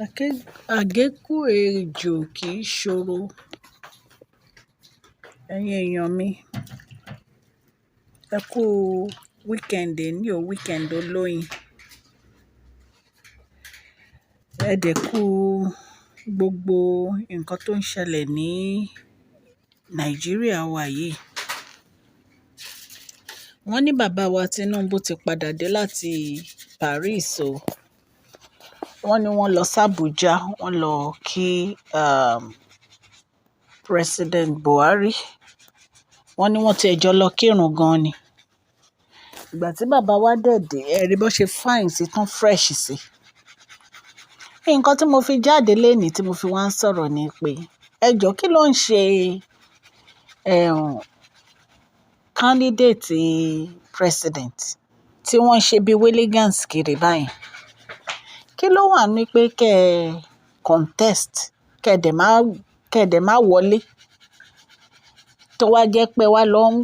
Àgékù ejò kì í ṣòro. Ẹ̀yin èèyàn mi, ẹ kú weekend ní o, weekend olóyin. Ẹ dẹ̀ kú gbogbo nǹkan tó ń ṣẹlẹ̀ ní Nàìjíríà wa yìí. Wọ́n ní bàbá wa Tinubu ti padà dé láti Paris o. Wọ́n ní wọ́n lọ sí Abuja, wọ́n lọ kí President Buhari. Wọ́n ní wọ́n ti ẹjọ́ lọ kírun gan ni. Ìgbà tí bàbá wa dẹ̀ dé, ẹ rí bó ṣe fine sí tán fresh sí. Nǹkan tí mo fi jáde lénìí tí mo fi wá ń sọ̀rọ̀ ni pé ẹ jọ̀ọ́ kí ló ń ṣe candidate president tí wọ́n ń ṣe bí willigans kiri báyìí. Kí ló wà ní pé kẹ́ ẹ contest kẹ́ ẹ dẹ̀ má wọlé tó wá jẹ́ pé wá lọ ń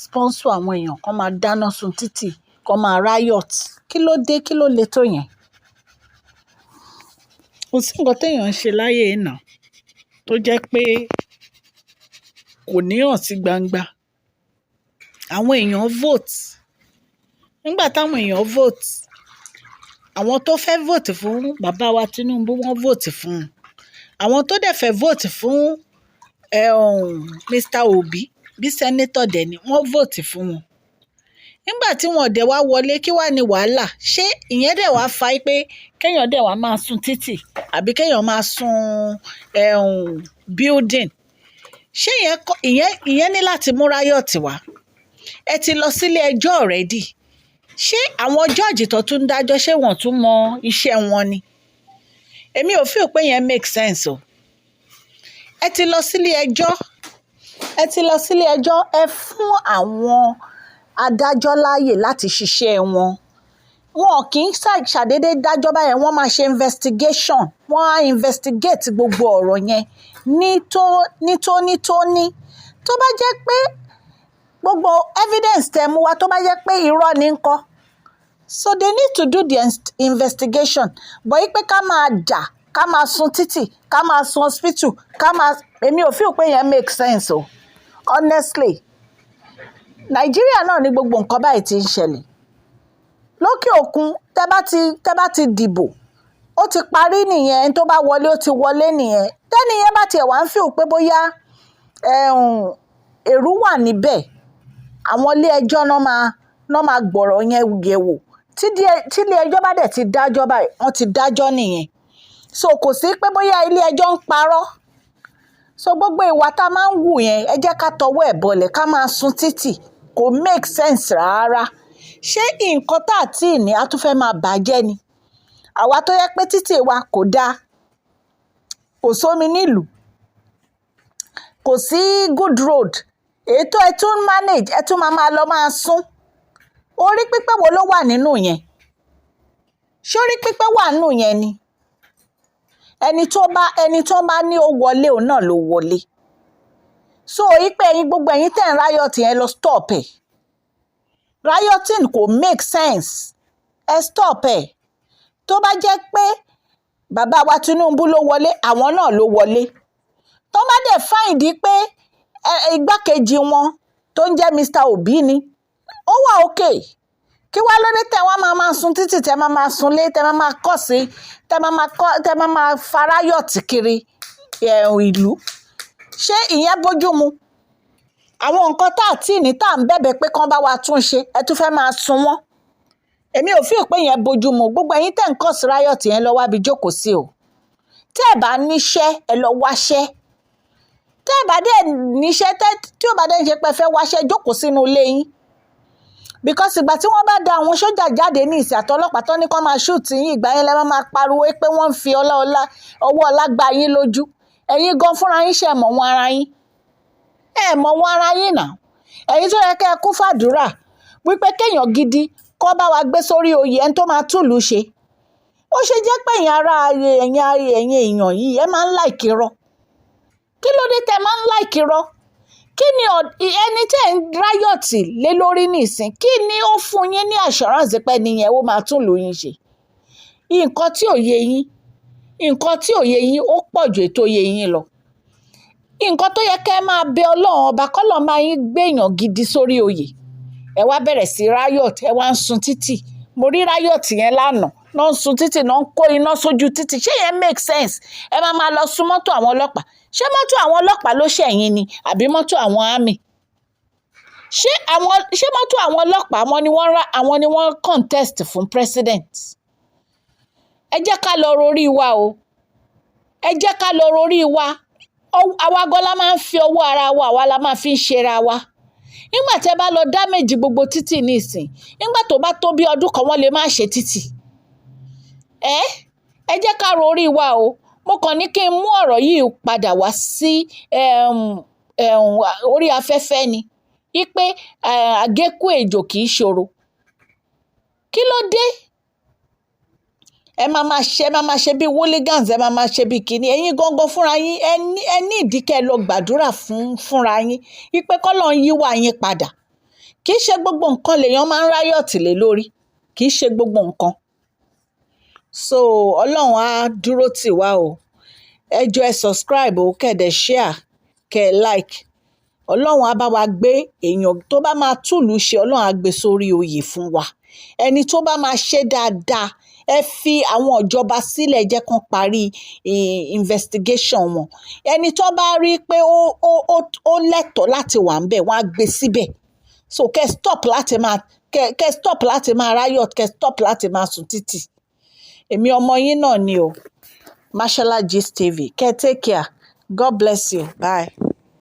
sponsor àwọn èèyàn kan máa dáná sun títì kan máa riot. Kí ló dé? Kí ló le tó yẹn? Kò sí nǹkan téèyàn ń ṣe láyé náà tó jẹ́ pé kò ní hàn sí gbangba. Àwọn èèyàn vote. Nígbà táwọn èèyàn vote, àwọn tó fẹ́ vote fún bàbá wa Tinubu wọ́n vote fún un. Àwọn tó dẹ̀ fẹ́ vote fún Mr Obi bí senator dẹ̀ ni wọ́n vote fún wọn. Nígbà tí wọ́n dẹ̀ wá wọlé, kí wá ní wàhálà? Ṣé ìyẹn dẹ̀ wá fa pé kéèyàn dẹ̀ wá máa sun títì àbí kéèyàn máa sun building? Ṣé ìyẹn ní láti mú riot wá? Ẹ ti lọ sílé ẹjọ́ already. Ṣé àwọn judge tó tún dájọ́ ṣé wọ́n tún mọ iṣẹ́ wọn ni? Èmi ò feel pé yẹn make sense o. Ẹ ti lọ sílé ẹjọ́. Ẹ fún àwọn adájọ́ láàyè láti ṣiṣẹ́ wọn. Wọn kì í ṣàdédé dájọ́ báyẹn, wọ́n máa ṣe investigation. Wọ́n á investigate gbogbo ọ̀rọ̀ yẹn nítónítóní. Tó bá jẹ́ pé gbogbo evidence tẹ́ mú wá tó bá jẹ́ pé irọ́ ni ńkọ́? So they need to do the investigation. Bọ̀ yí pé ká máa dà, ká máa sun títì, ká máa sun hospital, èmi ò feel pé yẹn make sense o. Honestly, Nàìjíríà náà ni gbogbo nǹkan báyìí ti ń ṣẹlẹ̀. Lókè òkun tẹ́ bá ti dìbò, ó ti parí nìyẹn. Ẹni tó bá wọlé ó ti wọlé nìyẹn. Tẹ́ni yẹn bá tiẹ̀ wá ń feel pé bóyá èrú wà níbẹ̀, àwọn ilé ẹjọ́ náà máa gbọ̀rọ̀ yẹn yẹ̀wò. Tí ilé ẹjọ́ bá dẹ̀ ti dájọ́ báyìí, wọ́n ti dájọ́ nìyẹn. So kò sí pé bóyá ilé ẹjọ́ ń parọ́. So gbogbo ìwà tá a máa ń wù yẹn, ẹ jẹ́ ká tọwọ́ ẹ̀ bọlẹ̀, ká máa sun títì. Kò make sense rárá. Ṣé nǹkan tá à tí ì ní a tún fẹ́ máa bàjẹ́ ni? Àwa tó yẹ pé títì wa kò dáa, kò sómi nílùú, kò sí good road, ètò ẹ tún manage, ẹ tún máa lọ máa sún. Orí pípẹ́ wo ló wà nínú yẹn? Ṣé orí pípẹ́ wà nínú yẹn ni? Ẹni tó bá ní ó wọlé òun náà ló wọlé. So ipe gbogbo ẹ̀yin tẹ́ ń riot yẹn lọ stop ẹ̀. Rioting kò make sense. Ẹ stop ẹ̀. Tó bá jẹ́ pé bàbá wa Tinubu ló wọlé, àwọn náà ló wọlé. Tó bá dẹ̀ find pé igbákejì wọn tó ń jẹ́ Mr Obi ni, ó wà okay. Kí wá lóde tẹ́ wá máa sun títì, tẹ́ máa sunlé, tẹ́ máa kọ́ sí, tẹ́ máa fa riot kiri ìlú? Ṣé ìyẹn bójú mu? Àwọn nǹkan tá à tí ì ní tá à ń bẹ̀bẹ̀ pé kán bá wa tún ṣe, ẹ tún fẹ́ máa sun wọ́n. Èmi ò feel pé yẹn bójú mu. Gbogbo ẹ̀yin tẹ́ ń kọ́ sí riot yẹn lọ wábi jókòó sí o. Tẹ́ ẹ bá níṣẹ́, ẹ lọ wáṣẹ́. Tẹ́ ẹ bá dẹ̀ níṣẹ́, tí ó bá dẹ̀ ń ṣe pé ẹ fẹ́ wáṣẹ́, jókòó sínú ilé yín. Because ìgbà tí wọ́n bá da àwọn sójà jáde ní ìsìn àtọlọ́pàá tán ní kán máa shoot yín, ìgbà yẹn lẹ máa pariwo pé wọ́n ń fi ọwọ́ ọlá gbá yín lójú. Ẹ̀yin gan fúnra yín ṣe mọ̀ wọn ara yín. Ẹ mọ̀ wọn ara yín náà. Ẹ̀yin tó yẹ kẹ́ ẹ kún fàdúrà wípé kéèyàn gidi kó bá wa gbé sórí oyè ẹni tó máa túlù ṣe. Ó ṣe jẹ́ pé ẹ̀yin èèyàn yìí ẹ máa ń like irọ́. Kí ló dé tẹ́ máa ń like irọ́? Kí ni ẹni tẹ́ ń riot lé lórí nísìn? Kí ni ó fún yín ní assurance pé nìyẹn ó máa túlù yín ṣe? Nǹkan tí ò yé yín. nǹkan tí ò yé yín ó pọ̀ ju ètò yé yín lọ. Nǹkan tó yẹ kẹ́ ẹ máa bẹ ọlọ́run ọba kọ́lọ́run máa yín gbéyàn gidi sórí oyè, ẹ wá bẹ̀rẹ̀ sí riot, ẹ wá ń sun títì. Mo rí riot yẹn lánàá, náà ń sun títì, náà ń kó iná sójú títì. Ṣé yẹn make sense? Ẹ máa lọ sun mọ́tò àwọn ọlọ́pàá. Ṣé mọ́tò àwọn ọlọ́pàá ló ṣẹ̀yìn ni àbí mọ́tò àwọn army? Ṣé mọ́tò àwọn ọlọ́pàá àwọn ni wọ́n contest fún president? Ẹ jẹ́ ká lọ rorí wa o, ẹ jẹ́ ká lọ rorí wa. Àwa gan la máa ń fi ọwọ́ ara wa, àwa la máa fi ń ṣera wa. Nígbà tí ẹ bá lọ damage gbogbo títì nísìn, nígbà tó bá tó bí ọdún kan wọ́n lè má ṣe títì. Ẹ jẹ́ ká rorí wa o. Mo kàn ní kí n mú ọ̀rọ̀ yìí padà wá sí orí afẹ́fẹ́ ni wípé àgékù ejò kì í ṣòro. Kí ló dé? Ẹ máa ṣe bí hooligans, ẹ máa ṣe bí kíní. Ẹ̀yin gangan fúnra yín ẹ ní ìdí kẹ́ ẹ lọ gbàdúrà fúnra yín wípé kọ́lọ́run yíwà yín padà. Kì í ṣe gbogbo nǹkan lèèyàn máa ń riot lé lórí, kì í ṣe gbogbo nǹkan. So ọlọ́run á dúró tì wá o. Ẹ jọ̀ọ́ ẹ subscribe o, kẹ́ ẹ dẹ̀ share, kẹ́ ẹ like. Ọlọ́run á bá wa gbé èèyàn tó bá máa túlù ṣe, ọlọ́run á gbé sórí oyè fún wa. Ẹni tó bá máa ṣe dáadáa, ẹ fi àwọn ìjọba sílẹ̀, jẹ́ kán parí investigation wọn. Ẹni tó bá rí pé ó lẹ́tọ̀ọ́ láti wà ń bẹ̀, wọ́n á gbé síbẹ̀. So kẹ́ stop láti máa riot, kẹ́ stop láti máa sùn títì. Èmi ọmọ yín náà ni o, Mashola Gist TV. Kẹ́ take care. God bless you. Bye.